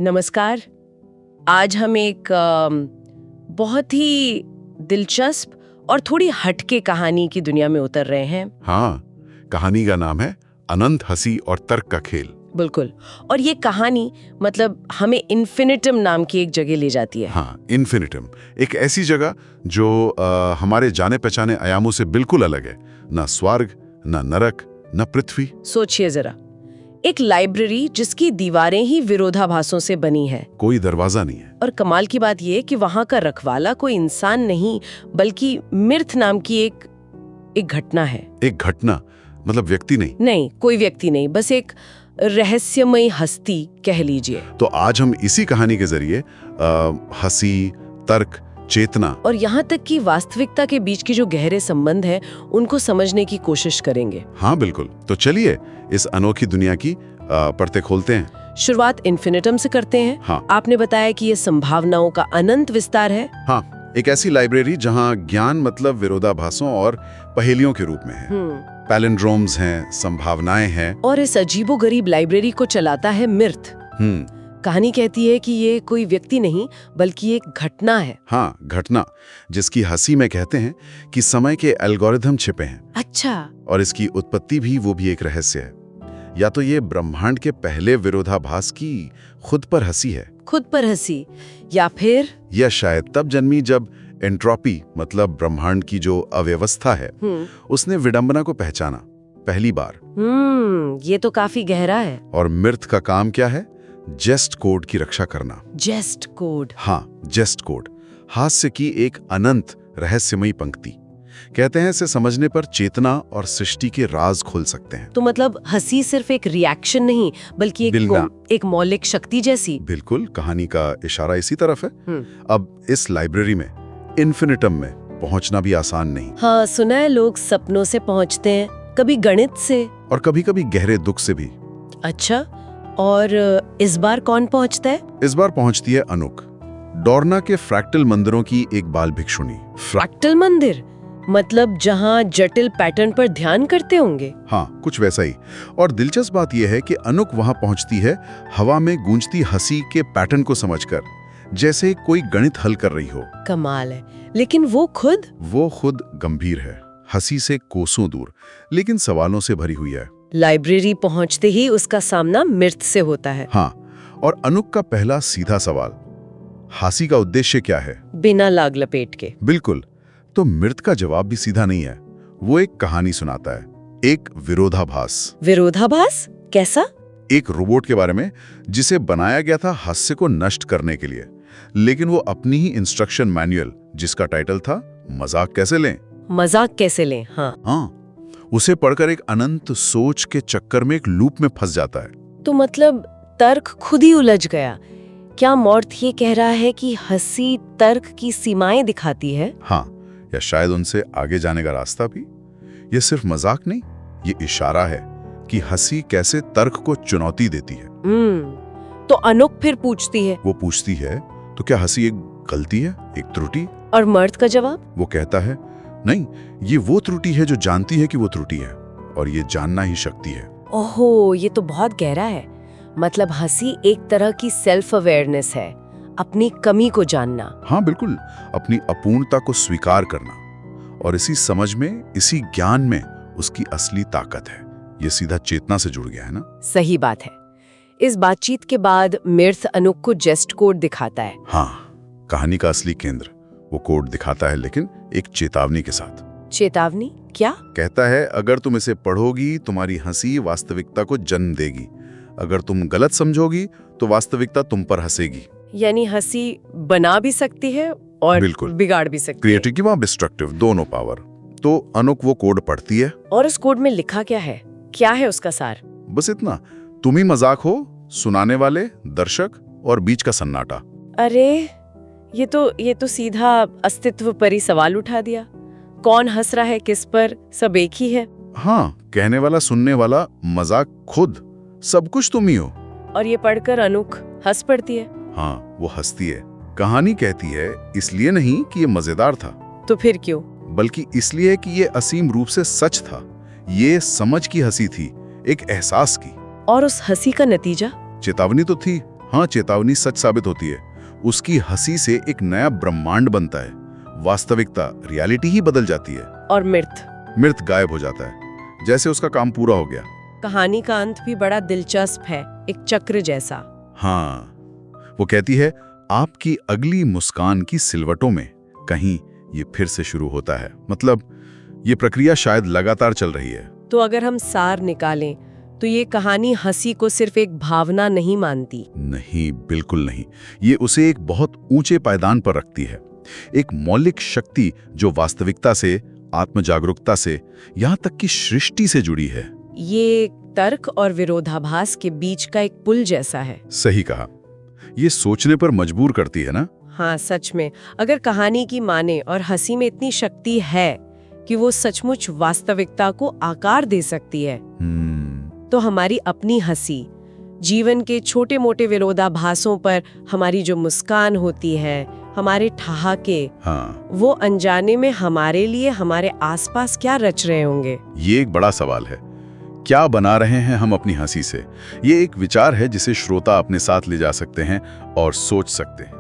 नमस्कार। आज हम एक बहुत ही दिलचस्प और थोड़ी हटके कहानी की दुनिया में उतर रहे हैं। हाँ, कहानी का नाम है अनंत हंसी और तर्क का खेल। बिल्कुल। और ये कहानी मतलब हमें इन्फिनिटम नाम की एक जगह ले जाती है। हाँ, इन्फिनिटम, एक ऐसी जगह जो हमारे जाने पहचाने आयामों से बिल्कुल अलग है। ना स्वर्ग, ना नरक, ना पृथ्वी। सोचिए जरा, एक लाइब्रेरी जिसकी दीवारें ही विरोधाभासों से बनी है, कोई दरवाजा नहीं है। और कमाल की बात यह कि वहां का रखवाला कोई इंसान नहीं बल्कि मिर्थ नाम की एक घटना है। एक घटना मतलब व्यक्ति नहीं। नहीं, कोई व्यक्ति नहीं, बस एक रहस्यमयी हस्ती कह लीजिए। तो आज हम इसी कहानी के जरिए हंसी, तर्क, चेतना और यहाँ तक कि वास्तविकता के बीच के जो गहरे संबंध हैं उनको समझने की कोशिश करेंगे। हाँ बिल्कुल। तो चलिए इस अनोखी दुनिया की परतें खोलते हैं। शुरुआत इन्फिनिटम से करते हैं। हाँ। आपने बताया कि ये संभावनाओं का अनंत विस्तार है। हाँ, एक ऐसी लाइब्रेरी जहाँ ज्ञान मतलब विरोधाभासों और पहेलियों के रूप में है। पैलिंड्रोम्स हैं, संभावनाएं हैं। और इस अजीबोगरीब लाइब्रेरी को चलाता है मिर्थ। कहानी कहती है कि ये कोई व्यक्ति नहीं बल्कि एक घटना है। हाँ, घटना, जिसकी हंसी में कहते हैं कि समय के एल्गोरिथम छिपे हैं। अच्छा। और इसकी उत्पत्ति भी वो भी एक रहस्य है। या तो ये ब्रह्मांड के पहले विरोधाभास की खुद पर हंसी है, खुद पर हंसी, या फिर या शायद तब जन्मी जब एंट्रोपी मतलब ब्रह्मांड की जो अव्यवस्था है उसने विडंबना को पहचाना पहली बार। ये तो काफी गहरा है। और मिर्थ का काम क्या है? जेस्ट कोड की रक्षा करना। जेस्ट कोड? हाँ, जेस्ट कोड, हास्य की एक अनंत रहस्यमयी पंक्ति। कहते हैं इसे समझने पर चेतना और सृष्टि के राज खोल सकते हैं। तो मतलब हंसी सिर्फ एक रिएक्शन नहीं बल्कि एक मौलिक शक्ति जैसी। बिल्कुल, कहानी का इशारा इसी तरफ है। अब इस लाइब्रेरी में इन्फिनिटम में पहुंचना भी आसान नहीं। हाँ, सुना है लोग सपनों से पहुंचते हैं, कभी गणित से और कभी-कभी गहरे दुख से भी। अच्छा, और इस बार कौन पहुंचता है? इस बार पहुंचती है अनुक, डोरना के फ्रैक्टल मंदिरों की एक बाल भिक्षुणी। फ्रैक्टल मंदिर मतलब जहां जटिल पैटर्न पर ध्यान करते होंगे? हाँ, कुछ वैसा ही। और दिलचस्प बात यह है कि अनुक वहां पहुंचती है हवा में गूंजती हंसी के पैटर्न को समझकर, जैसे कोई गणित हल कर रही हो। कमाल है। लेकिन वो खुद गंभीर है, हंसी से कोसों दूर, लेकिन सवालों से भरी हुई है। लाइब्रेरी पहुंचते ही उसका सामना मिर्थ से होता है। हाँ, और अनुक का पहला सीधा सवाल, हंसी का उद्देश्य क्या है? बिना लाग लपेट के। बिल्कुल। तो मिर्थ का जवाब भी सीधा नहीं है। वो एक कहानी सुनाता है, एक विरोधाभास। विरोधाभास कैसा? एक रोबोट के बारे में जिसे बनाया गया था हास्य को नष्ट करने के लिए, लेकिन वो अपनी ही इंस्ट्रक्शन मैनुअल जिसका टाइटल था मजाक कैसे लें। मजाक कैसे लें? हाँ, उसे पढ़कर एक अनंत सोच के चक्कर में एक लूप में फंस जाता है। तो मतलब तर्क खुद ही उलझ गया। क्या मॉर्थ ये कह रहा है कि हंसी तर्क की सीमाएं दिखाती है? हाँ, या शायद उनसे आगे जाने का रास्ता भी। ये सिर्फ मजाक नहीं, ये इशारा है कि हंसी कैसे तर्क को चुनौती देती है। तो अनुक फिर पूछती है। वो पूछती है, तो क्या हंसी एक गलती है, एक त्रुटि? और मर्द का जवाब? वो कहता है, नहीं, ये वो त्रुटि है जो जानती है कि वो त्रुटि है, और ये जानना ही शक्ति है। ओहो, ये तो बहुत गहरा है। मतलब हंसी एक तरह की सेल्फ अवेयरनेस है, अपनी कमी को जानना। हाँ बिल्कुल, अपनी अपूर्णता को स्वीकार करना, और इसी समझ में, इसी ज्ञान में उसकी असली ताकत है। ये सीधा चेतना से जुड़ गया है ना? सही बात है। इस बातचीत के बाद मिर्थ अनुक को जेस्ट कोड दिखाता है। हाँ, कहानी का असली केंद्र वो कोड दिखाता है, लेकिन एक चेतावनी के साथ। चेतावनी क्या? कहता है, अगर तुम इसे पढ़ोगी तुम्हारी हंसी वास्तविकता को जन्म देगी, अगर तुम गलत समझोगी तो वास्तविकता तुम पर हंसेगी। यानी हंसी बना भी सकती है और बिल्कुल बिगाड़ भी सकती है। क्रिएटिव व डिस्ट्रक्टिव दोनों पावर। तो अनुक वो कोड पढ़ती है। और उस कोड में लिखा क्या है? क्या है उसका सार? बस इतना, तुम ही मजाक हो, सुनाने वाले दर्शक और बीच का सन्नाटा। अरे ये तो सीधा अस्तित्व पर ही सवाल उठा दिया। कौन हंस रहा है किस पर, सब एक ही है। हाँ, कहने वाला, सुनने वाला, मजाक खुद, सब कुछ तुम ही हो। और ये पढ़कर अनुक हंस पड़ती है। हाँ, वो हंसती है। कहानी कहती है इसलिए नहीं कि ये मजेदार था, तो फिर क्यों? बल्कि इसलिए कि ये असीम रूप से सच था। ये समझ की हंसी थी, एक एहसास की। और उस हंसी का नतीजा? चेतावनी तो थी, हाँ, चेतावनी सच साबित होती है। उसकी हंसी से एक नया ब्रह्मांड बनता है, वास्तविकता रियलिटी ही बदल जाती है। और मिर्थ गायब हो जाता है, जैसे उसका काम पूरा हो गया। कहानी का अंत भी बड़ा दिलचस्प है, एक चक्र जैसा। हाँ, वो कहती है, आपकी अगली मुस्कान की सिलवटों में कहीं ये फिर से शुरू होता है। मतलब ये प्रक्रिया शायद लगातार चल रही है। तो अगर हम सार निकालें तो ये कहानी हंसी को सिर्फ एक भावना नहीं मानती। नहीं, बिल्कुल नहीं। ये उसे एक बहुत ऊंचे पायदान पर रखती है, एक मौलिक शक्ति जो वास्तविकता से, आत्म जागरूकता से, यहाँ तक कि सृष्टि से जुड़ी है। ये तर्क और विरोधाभास के बीच का एक पुल जैसा है। सही कहा। ये सोचने पर मजबूर करती है ना। हाँ, सच में अगर कहानी की माने और हंसी में इतनी शक्ति है कि वो सचमुच वास्तविकता को आकार दे सकती है, तो हमारी अपनी हंसी, जीवन के छोटे मोटे विरोधाभासों पर हमारी जो मुस्कान होती है, हमारे ठहाके, हाँ, वो अनजाने में हमारे लिए हमारे आसपास क्या रच रहे होंगे? ये एक बड़ा सवाल है। क्या बना रहे हैं हम अपनी हंसी से? ये एक विचार है जिसे श्रोता अपने साथ ले जा सकते हैं और सोच सकते हैं।